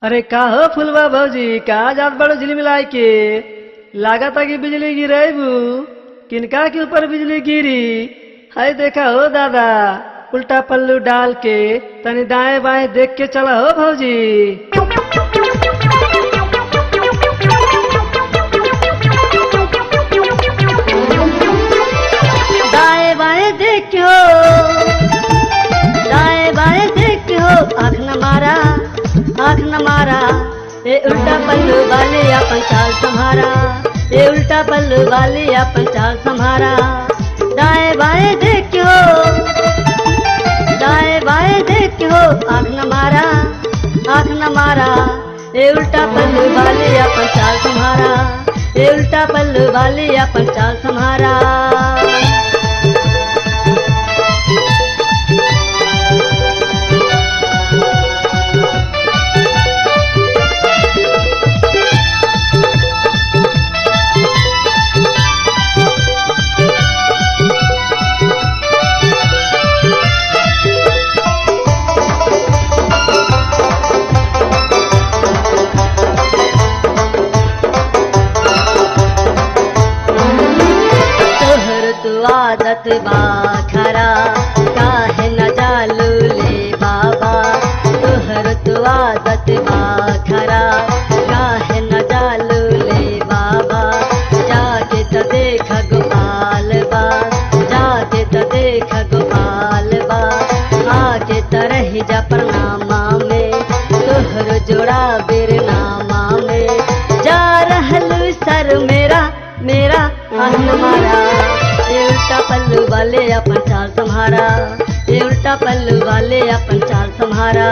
अरे का हो फुलवा भौजी का जात बड़ो झिलमिलाई के लागता कि बिजली गिरेबू किनका के ऊपर बिजली गिरी। हाय देखा हो दादा उल्टा पल्लू डाल के तनी दाएं बाएं देख के चला हो भौजी। दाएं बाएं देख के हो, दाएं बाएं देख के हो, आँख न मारा, आँख न मारा। ये उल्टा पल्लू वाले अपन चाल संभारा, ये उल्टा पल्लू वाले अपन चाल संभारा। दाएं बाएं देख के हो, दाएं बाएं देख के हो, आँख न मारा, आँख न मारा। ये उल्टा पल्लू वाले अपन चाल संभारा, ये उल्टा पल्लू वाले अपन चाल संभारा। आदत बा खरा काहे न जालू ले बाबा, तोहर तो आदत बा खरा काहे न जालू ले बाबा। जाके त देख गोपाल बा, जाके त देख गोपाल बा, आके त रही जा प्रणामा में, तोहर जोड़ा बिरनामा में। जा रहलू सर मेरा मेरा आन मारा, ये उल्टा पल्लू वाले अपन चाल संभारा, ये उल्टा पल्लू वाले अपन चाल संभारा।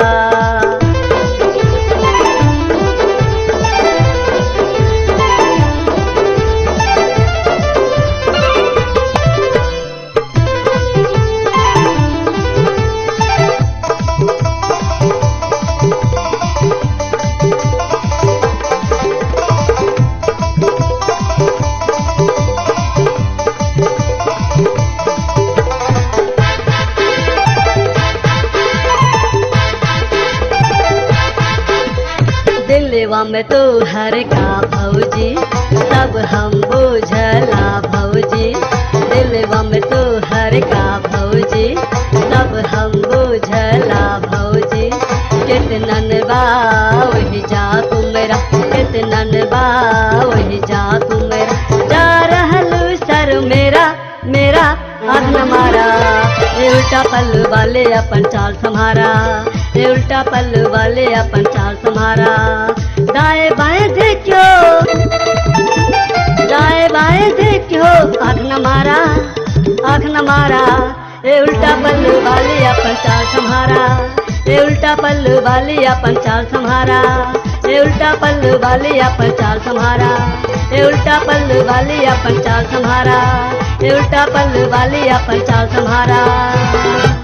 दिलवा में तो हर का भौजी सब हम बुझला भौजी, दिलवा में तो हर का भौजी सब हम बुझला भौजी। कितनन बा वही जा तू मेरा, कितनन बा वही जा तू मेरा। जा रहलू सर मेरा मेरा आँख न मारा, ये उल्टा पल्लू वाले अपन चाल संभारा, ये उल्टा पल्लू वाले अपन चाल संभारा। दाएं बाएं देखो, दाएं बाएं देखो, आँख न मारा, आँख न मारा। ये उल्टा पल्लू वाले अपन चाल संभारा, ये उल्टा पल्लू वाले अपन चाल संभारा, ये उल्टा पल्लू वाले अपन चाल संभारा, ये उल्टा पल्लू वाले अपन चाल संभारा, ये उल्टा पल्लू वाले अपन चाल संभारा।